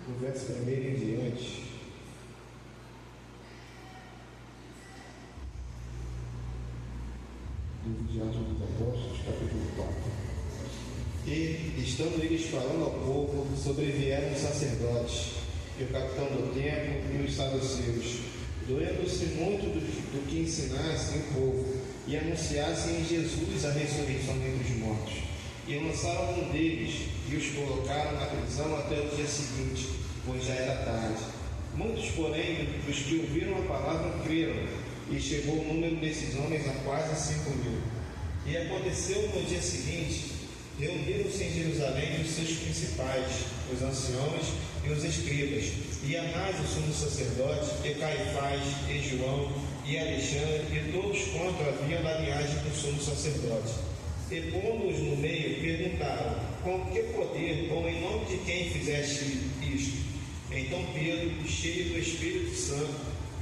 do verso 1 em diante, livro de Atos dos Apóstolos, capítulo 4. E, estando eles falando ao povo, sobrevieram os sacerdotes, e o capitão do templo e os saduceus, doendo-se muito do que ensinassem o povo, e anunciassem em Jesus a ressurreição dentre os mortos. E lançaram um deles, e os colocaram na prisão até o dia seguinte, pois já era tarde. Muitos, porém, dos que ouviram a palavra creram, e chegou o número desses homens a quase 5.000. E aconteceu no dia seguinte, reuniram-se em Jerusalém os seus principais, os anciãos e os escribas, e Anás, o sumo sacerdote, e Caifás, e João, e Alexandre, e todos quanto haviam da linhagem do sumo sacerdote. E pondo-os no meio, perguntaram: com que poder ou em nome de quem fizeste isto? Então Pedro, cheio do Espírito Santo,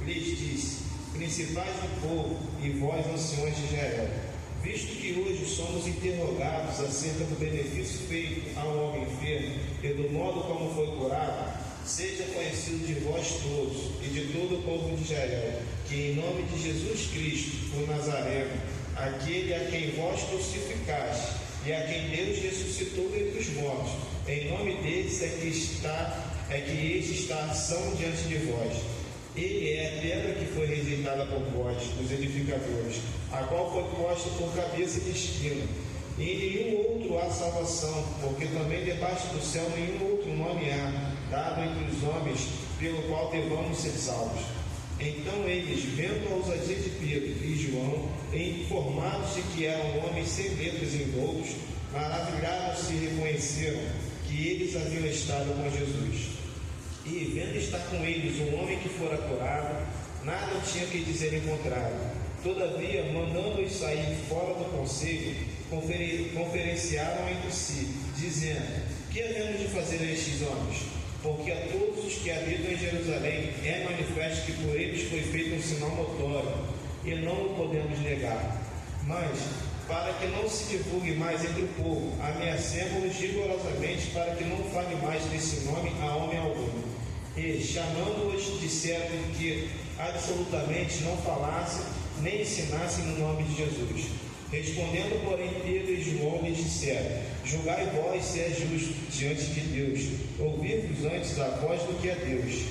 lhes disse: principais do povo e vós, anciões de Israel, visto que hoje somos interrogados acerca do benefício feito ao homem enfermo e do modo como foi curado, seja conhecido de vós todos e de todo o povo de Israel, que em nome de Jesus Cristo, o Nazareno, aquele a quem vós crucificaste e a quem Deus ressuscitou dentre os mortos, em nome deles é que este está ação diante de vós. Ele é a pedra que foi rejeitada por vós, os edificadores, a qual foi posta por cabeça de esquina. E em nenhum outro há salvação, porque também debaixo do céu nenhum outro nome há, dado entre os homens, pelo qual devamos ser salvos. Então eles, vendo a ousadia de Pedro e João, informados de que eram homens sem letras em doutos, maravilharam-se e reconheceram que eles haviam estado com Jesus. E, vendo estar com eles um homem que fora curado, nada tinha que dizer em contrário. Todavia, mandando-os sair fora do conselho, conferenciaram entre si, dizendo: que havemos de fazer a estes homens? Porque a todos os que habitam em Jerusalém é manifesto que por eles foi feito um sinal notório, e não o podemos negar. Mas, para que não se divulgue mais entre o povo, ameacemos-nos rigorosamente para que não fale mais desse nome a homem algum. E, chamando-os, disseram que absolutamente não falassem nem ensinassem no nome de Jesus. Respondendo, porém, Pedro e João lhes disseram: julgai vós se é justo diante de Deus, ouvir-vos antes a vós do que a Deus,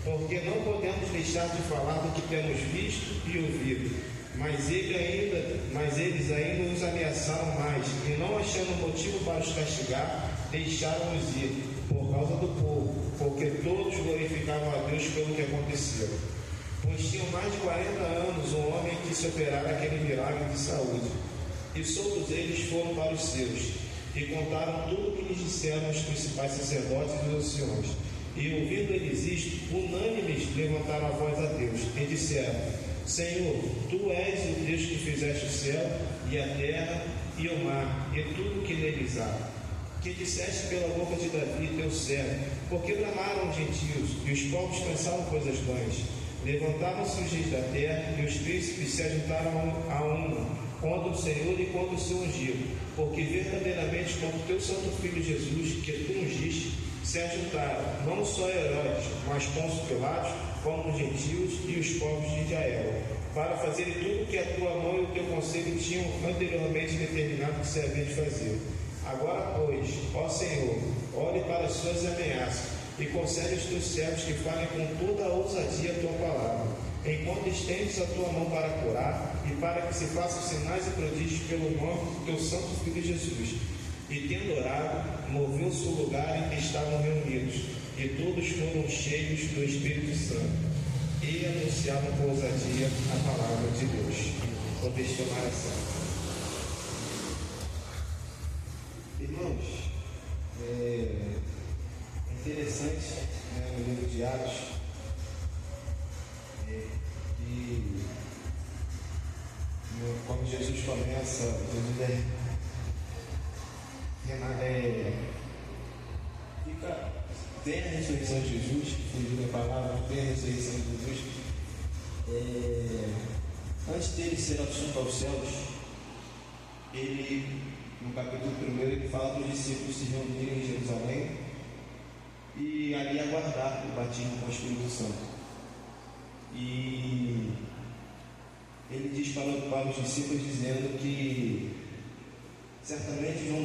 porque não podemos deixar de falar do que temos visto e ouvido. Mas eles ainda os ameaçaram mais, e não achando motivo para os castigar, deixaram-os ir, por causa do povo, porque todos glorificavam a Deus pelo que aconteceu. Pois tinham mais de 40 anos um homem que se operara aquele milagre de saúde, e todos eles foram para os seus, e contaram tudo o que lhes disseram os principais sacerdotes e os anciões. E ouvindo eles isto, unânimes levantaram a voz a Deus, e disseram: Senhor, Tu és o Deus que fizeste o céu, e a terra, e o mar, e tudo o que neles há. Que disseste pela boca de Davi, teu servo, porque bramaram os gentios, e os povos pensaram coisas vãs. Levantaram-se os reis da terra, e os príncipes se ajuntaram a uma, contra o Senhor e contra o seu ungido, porque verdadeiramente contra o teu santo filho Jesus, que tu ungiste, se ajuntaram, não só Herodes, mas Pôncio Pilatos, como os gentios e os povos de Israel, para fazerem tudo o que a tua mão e o teu conselho tinham anteriormente determinado que se havia de fazer. Agora, pois, ó Senhor, olhe para as suas ameaças e concede aos teus servos que falem com toda a ousadia a tua palavra, enquanto estendes a tua mão para curar e para que se façam sinais e prodígios pelo nome do teu santo filho Jesus. E tendo orado, moveu-se o lugar em que estavam reunidos, e todos foram cheios do Espírito Santo, e anunciavam com ousadia a palavra de Deus. Vou tomar essa. Irmãos, é interessante, no livro de Atos, quando Jesus começa, tem a ressurreição de Jesus, fugindo da palavra, tem a ressurreição de Jesus. Antes dele ser assunto aos céus, ele, no capítulo 1, ele fala para os discípulos se reunirem em Jerusalém e ali aguardar experimentar o batismo com o Espírito Santo. E ele diz para os discípulos, dizendo que certamente João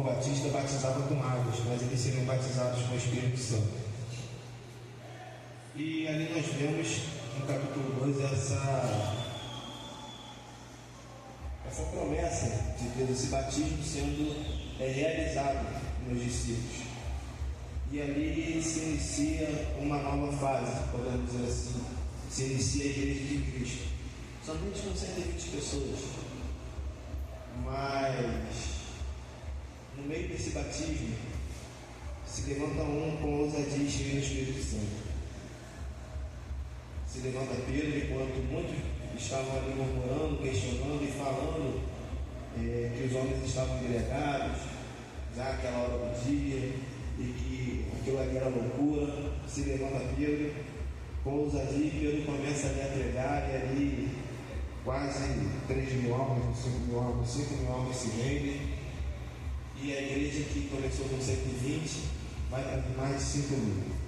Batista batizava com águas, mas eles seriam batizados com o Espírito Santo. E ali nós vemos no capítulo 2 essa promessa de Deus, esse batismo sendo realizado nos discípulos. E ali se inicia uma nova fase, podemos dizer assim, se inicia a Igreja de Cristo. Somente com 120 pessoas. Mas no meio desse batismo se levanta um com ousadia e cheio do Espírito Santo. Se levanta Pedro, enquanto muitos estavam ali murmurando, questionando e falando que os homens estavam embriagados, já aquela hora do dia, e que aquilo ali era loucura. Se levanta Pedro com ousadia, e Pedro começa ali a pregar, e ali quase 3.000 almas, 5.000 almas, 5.000 almas se vendem, e a igreja que começou com 120 vai para mais de 5.000.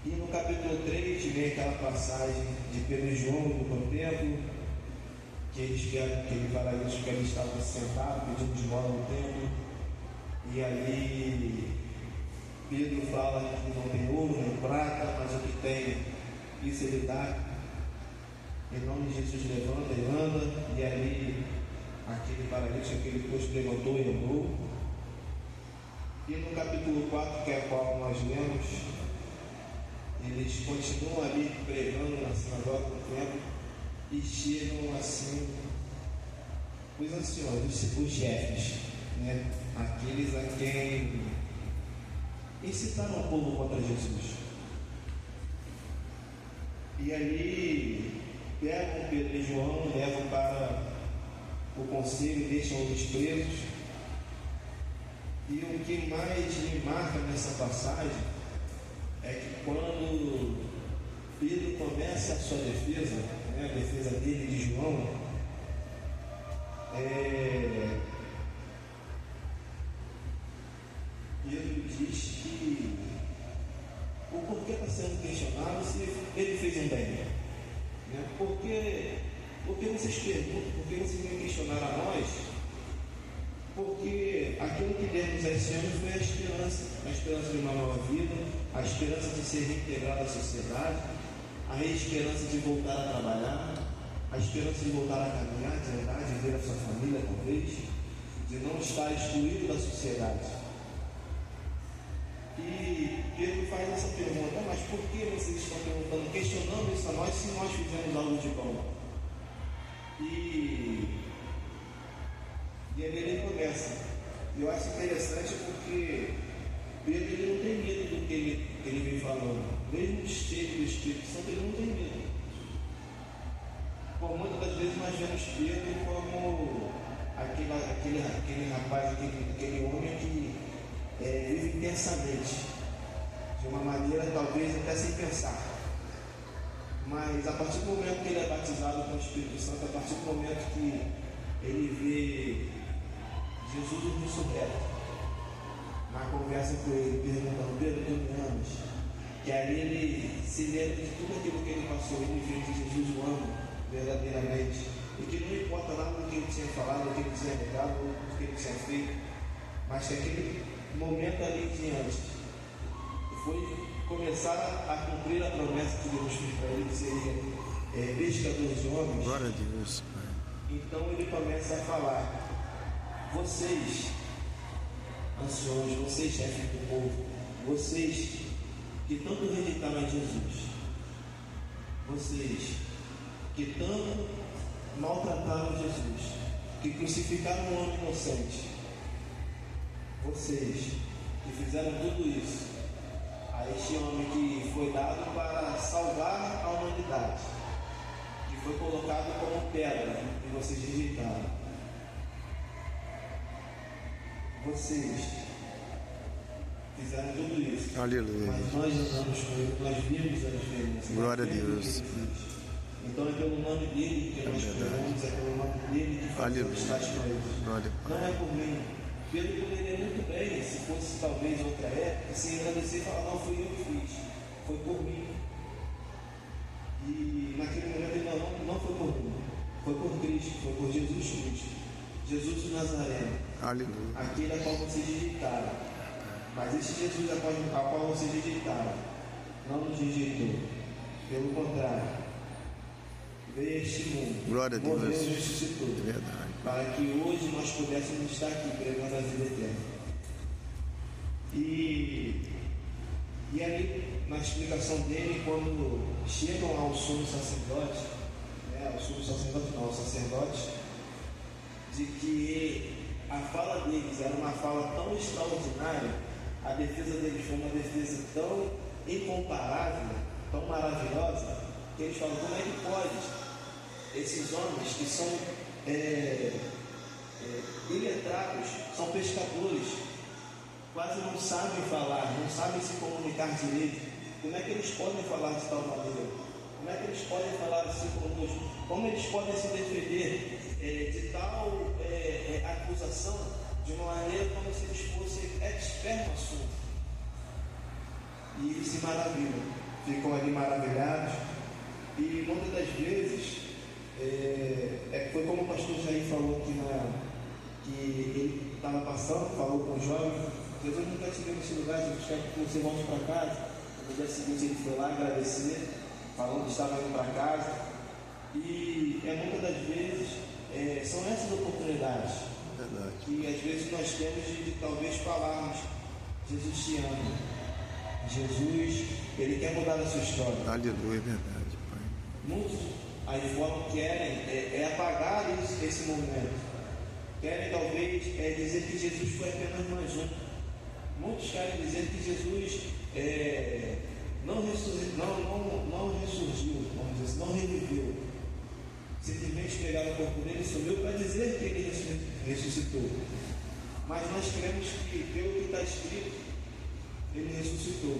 E no capítulo 3 vem aquela passagem de Pedro e João no templo, que ele fala isso, que eles estavam sentados pedindo esmola no templo, e ali Pedro fala que não tem ouro nem prata, mas o que tem, isso ele dá. Em nome de Jesus levanta e anda, e ali aquele paralítico, aquele posto levantou e andou. E no capítulo 4, que é a qual nós lemos, eles continuam ali pregando na sinagoga do templo, e chegam assim os anciões, os chefes, né? Aqueles a quem incitaram o povo contra Jesus. E ali pegam Pedro e João, levam para o conselho e deixam eles presos. E o que mais me marca nessa passagem é que quando Pedro começa a sua defesa, né, a defesa dele e de João, Pedro diz que o porquê está sendo questionado se ele fez um bem. Né? Porque vocês perguntam, porque vocês vêm questionar a nós? Porque aquilo que demos a esse ano foi a esperança de uma nova vida, a esperança de ser reintegrado à sociedade, a esperança de voltar a trabalhar, a esperança de voltar a caminhar, de andar, de ver a sua família talvez, de não estar excluído da sociedade. E Pedro faz essa pergunta: mas por que vocês estão perguntando, questionando isso a nós, se nós fizemos algo de bom? E ali ele começa. Eu acho interessante porque Pedro ele não tem medo do que ele vem falando. Mesmo cheio do Espírito Santo, ele não tem medo. Por muitas das vezes nós vemos Pedro como aquele rapaz, aquele homem que vive intensamente, de uma maneira talvez até sem pensar. Mas a partir do momento que ele é batizado com o Espírito Santo, a partir do momento que ele vê Jesus ressurreto, na conversa com ele, perguntando: Pedro, tu me amas? Que ali ele se lembra de tudo aquilo que ele passou, ele vê que Jesus o ama verdadeiramente, e que não importa nada do que ele tinha falado, do que ele tinha negado, do que ele tinha feito, mas que aquele momento ali em diante foi começar a cumprir a promessa que Deus fez para ele, que seria pescador de homens. Glória a Deus. Então ele começa a falar: vocês, anciões, vocês, chefes do povo, vocês que tanto rejeitaram a Jesus, vocês que tanto maltrataram Jesus, que crucificaram um homem inocente, vocês que fizeram tudo isso a este homem que foi dado para salvar a humanidade, que foi colocado como pedra e vocês rejeitaram. Vocês fizeram tudo isso. Aleluia. Mas nós andamos com ele, nós vimos a diferença. Glória a Deus. Então é pelo nome dele que nós pregamos, é pelo nome dele que fazemos tais coisas. Não é por mim, Pedro poderia muito bem, se fosse talvez outra época, se agradecer e falar, não, fui eu que fiz, foi por mim. E naquele momento ele não foi por mim, foi por Cristo, foi por Jesus Cristo, Jesus de Nazaré, Aleluia. aquele a qual vocês rejeitaram. Mas esse Jesus a qual vocês rejeitaram, não nos rejeitou, pelo contrário, veio a este mundo, glória a morreu Deus. e ressuscitou, Verdade. para que hoje nós pudéssemos estar aqui pregando a vida eterna. E ali, na explicação dele, quando chegam ao sumo sacerdote, ao sacerdote, de que a fala deles era uma fala tão extraordinária, a defesa deles foi uma defesa tão incomparável, tão maravilhosa, que eles falam, como é que pode esses homens que são iletrados, são pescadores, quase não sabem falar, não sabem se comunicar direito, como é que eles podem falar de tal maneira? Como é que eles podem falar assim conosco? Como eles podem se defender de tal acusação de uma maneira como se eles fossem expertos no assunto? E eles se maravilham, ficam ali maravilhados, e muitas das vezes foi como o pastor Jair falou aqui, que ele estava passando, falou com o jovem, Jesus não quer te ver nesse lugar, Jesus quer que você volte para casa. No dia seguinte ele foi lá agradecer, falando que estava indo para casa. E muitas das vezes são essas oportunidades que às vezes nós temos de talvez falarmos, Jesus te ama, Jesus, ele quer mudar a sua história. Aleluia, é verdade, Pai. Muitos aí fora querem apagar esse momento, querem talvez dizer que Jesus foi apenas mais um. Muitos querem dizer que Jesus não ressurgiu, vamos dizer assim, não reviveu. Simplesmente pegaram o corpo dele e sumiu para dizer que ele ressuscitou. Mas nós cremos que, pelo que está escrito, ele ressuscitou.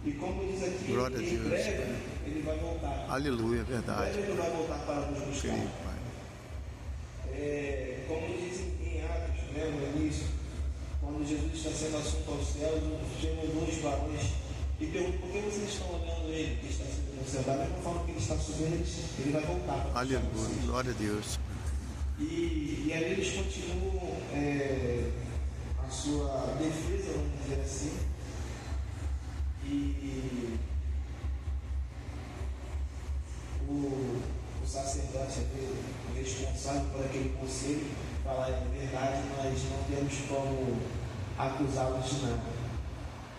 E como diz aqui, em breve ele vai voltar. Aleluia, verdade. Em breve ele vai voltar para nos buscar. Creio, Pai. Como diz em Atos, no início, quando Jesus está sendo assunto aos céus, chegam dois varões e perguntam por que vocês estão olhando ele, que está subindo ao céu. Da mesma forma que ele está subindo, ele vai voltar. Aleluia, glória a Deus. E ali eles continuam a sua defesa, vamos dizer assim. E o sacerdote ali, o responsável por aquele conselho, fala, verdade, nós não temos como acusá-los de nada.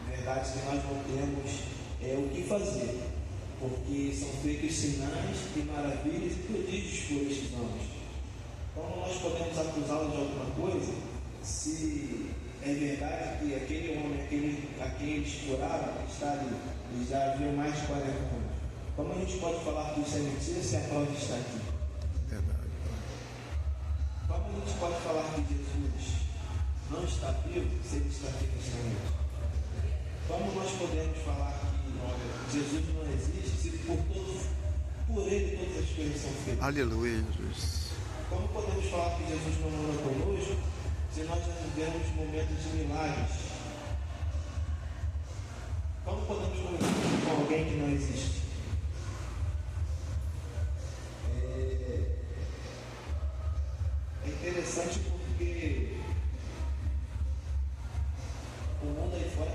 Verdade que nós não temos o que fazer, porque são feitos sinais e maravilhas e prodígios por estes homens. Como nós podemos acusá-los de alguma coisa, se é verdade que aquele homem, a quem eles curaram, está ali, e já havia mais de 40 anos? Como a gente pode falar que isso é mentira se a prova está aqui? Verdade. Como a gente pode falar que Jesus não está vivo se ele está aqui nesta noite? Como nós podemos falar que Jesus não existe se por ele todas as coisas são feitas? Aleluia, Jesus. Como podemos falar que Jesus não anda conosco se nós já vivemos momentos de milagres? Como podemos conviver com alguém que não existe? É interessante porque o mundo aí fora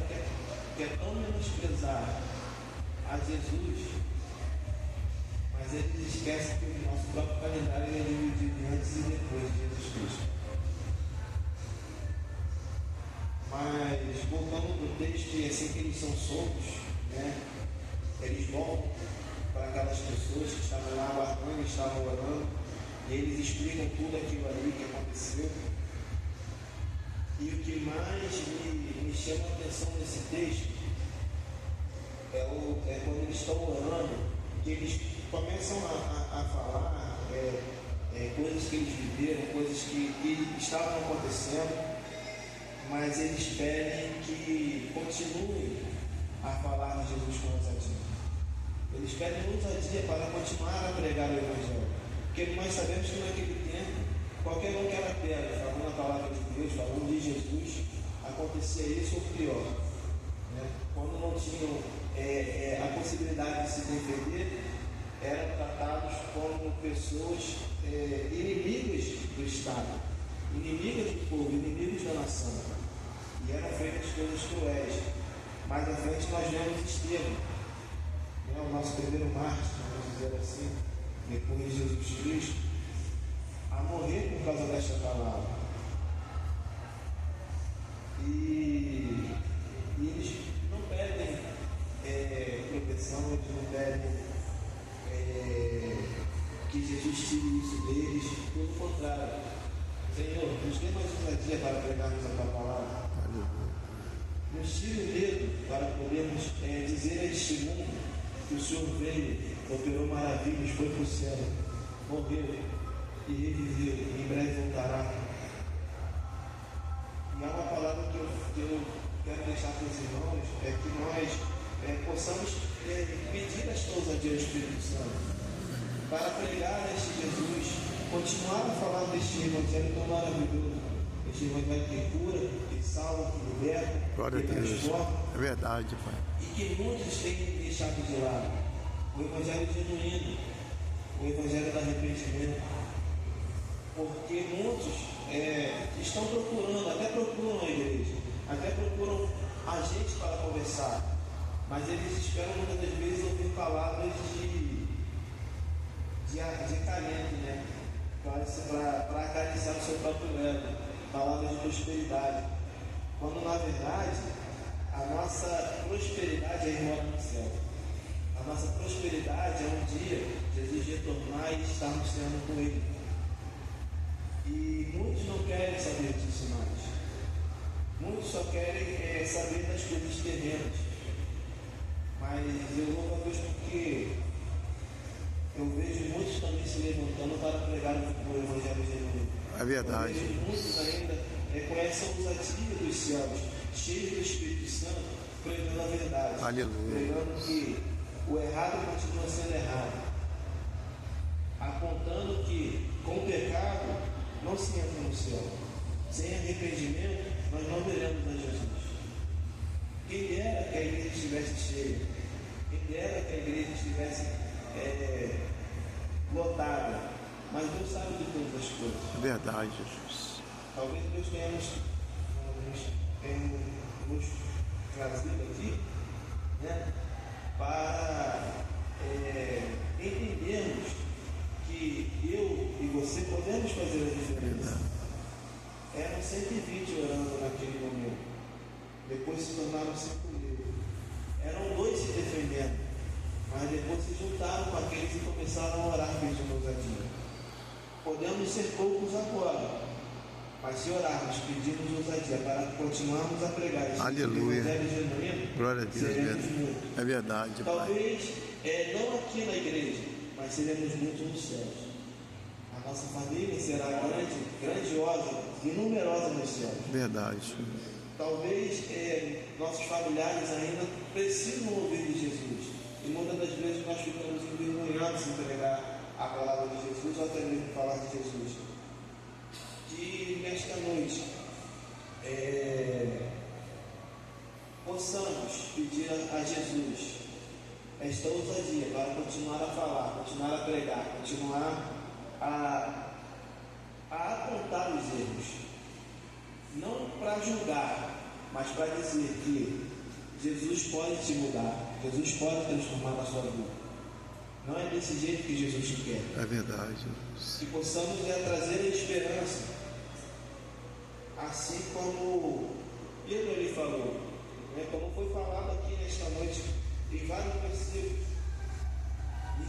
quer tão menosprezar a Jesus, mas eles esquecem que o nosso próprio calendário é dividido antes e depois de Jesus Cristo. Mas voltando para o texto, e assim que eles são soltos, eles voltam para aquelas pessoas que estavam lá aguardando, estavam orando, e eles explicam tudo aquilo ali que aconteceu. E o que mais me chama a atenção nesse texto é quando eles estão orando, que eles começam a falar coisas que eles viveram, coisas que estavam acontecendo, mas eles pedem que continuem a falar de Jesus com ousadia. Eles pedem ousadia para continuar a pregar o Evangelho, porque nós sabemos que naquele tempo qualquer um que era pedra, falando a palavra de Deus, falando de acontecia isso ou pior. Né? Quando não tinham a possibilidade de se defender, eram tratados como pessoas inimigas do Estado, inimigas do povo, inimigos da nação. E eram feitas coisas cruéis. Mais à frente nós vemos Estevão, né? O nosso primeiro mártir, vamos dizer assim, depois de Jesus Cristo, a morrer por causa desta palavra. E eles não pedem proteção, eles não pedem que Jesus tire isso deles, pelo contrário. Senhor, nos dê mais ousadia para pregarmos a tua palavra. Nos tire o medo para podermos dizer a este mundo que o Senhor veio, operou maravilhas, foi para o céu, morreu e reviveu, e em breve voltará. E há uma palavra que eu quero deixar para os irmãos, é que nós possamos pedir esta ousadia ao Espírito Santo para pregar este Jesus, continuar a falar deste Evangelho tão maravilhoso, este Evangelho que cura, que salva, que liberta, glória que a Deus. transforma. É verdade, Pai. E que muitos têm deixado de lado o Evangelho genuíno, o Evangelho do arrependimento, porque muitos estão procurando, até procuram a igreja, até procuram a gente para conversar, mas eles esperam muitas das vezes ouvir palavras de acalento, né? Para acariciar o seu próprio ego, palavras de prosperidade, quando na verdade a nossa prosperidade é ir morar no céu. A nossa prosperidade é um dia Jesus retornar e estarmos sendo com Ele. E muitos não querem saber disso mais. Muitos só querem saber das coisas terrenas. Mas eu louvo a Deus porque eu vejo muitos também se levantando para pregar o Evangelho genuíno. É verdade. Eu vejo muitos ainda com essa ousadia dos céus, cheios do Espírito Santo, pregando a verdade. Aleluia. Pregando que o errado continua sendo errado. Apontando que com o pecado não se entra no céu. Sem arrependimento, nós não veremos a Jesus. Quem dera que a igreja estivesse cheia. Quem dera que a igreja estivesse lotada. Mas Deus sabe de todas as coisas. É verdade, Jesus. Talvez Deus tenha nos trazido aqui, né, para entendermos que eu e você podemos fazer a diferença. Eram 120 orando naquele momento. Depois se tornaram 5.000. Eram 2 se defendendo. Mas depois se juntaram com aqueles e começaram a orar pedindo ousadia. Podemos ser poucos agora, mas se orarmos, pedimos ousadia para continuarmos a pregar esse Evangelho genuíno, glória a Deus, seremos muitos. É verdade, Talvez não aqui na igreja, mas seremos muitos nos céus. A nossa família será grandiosa e numerosa nos céus. Verdade. Talvez nossos familiares ainda precisam ouvir de Jesus. E muitas das vezes nós ficamos envergonhados em pregar a palavra de Jesus ou até mesmo falar de Jesus. Que nesta noite possamos pedir a Jesus esta ousadia para continuar a falar, continuar a pregar, continuar a apontar os erros. Não para julgar, mas para dizer que Jesus pode te mudar, Jesus pode transformar a sua vida. Não é desse jeito que Jesus te quer. É verdade. Que possamos trazer a esperança, assim como Pedro ele falou, né? Como foi falado aqui nesta noite, em vários versículos.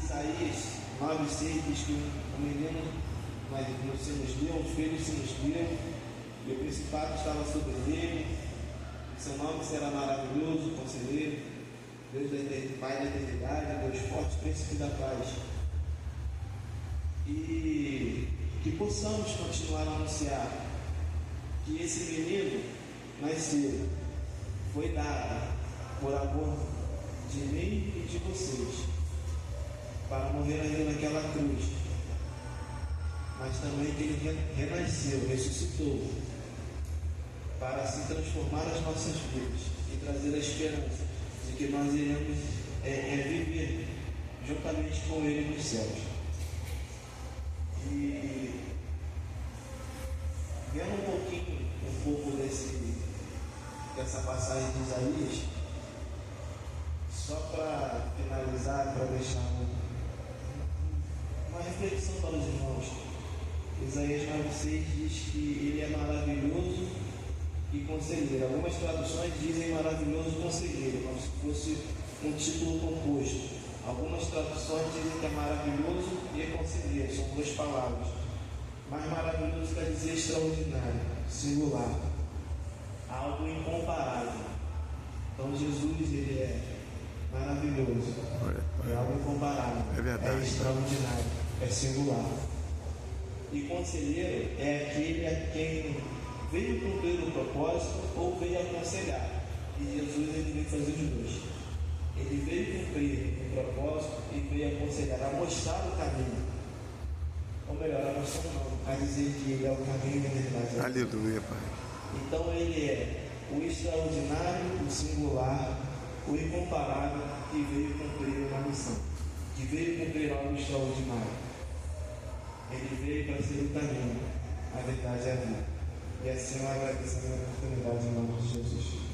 Isaías 9,6 diz que o menino se nos deu, um filho se nos deu, e o principado estava sobre ele. Seu nome será maravilhoso, conselheiro, Deus da eternidade, Pai da eternidade, Deus forte, príncipe da paz. E que possamos continuar a anunciar que esse menino nasceu, foi dado por amor de mim e de vocês, para morrer ainda naquela cruz, mas também que ele renasceu, ressuscitou, para assim transformar as nossas vidas e trazer a esperança de que nós iremos viver juntamente com Ele nos céus. E vendo um pouco dessa passagem de Isaías, só para finalizar, para deixar uma reflexão para os irmãos. Isaías 9,6 diz que Ele é maravilhoso e conselheiro. Algumas traduções dizem maravilhoso conselheiro, como se fosse um título composto. Algumas traduções dizem que é maravilhoso e conselheiro, são duas palavras. Mas maravilhoso quer dizer extraordinário, singular, algo incomparável. Então Jesus, Ele é maravilhoso, é algo incomparável, é verdade, é extraordinário, é singular. E conselheiro é aquele a quem veio cumprir o propósito ou veio aconselhar. E Jesus, Ele veio fazer os dois. Ele veio cumprir o propósito e veio aconselhar, a mostrar o caminho. Ou melhor, a mostrar não, a dizer que Ele é o caminho e a verdade. Aleluia, Pai. Então Ele é o extraordinário, o singular, o incomparável, que veio cumprir uma missão, que veio cumprir algo extraordinário. Ele veio para ser o caminho, a verdade e a vida. E assim eu agradeço a minha oportunidade em nome de Jesus.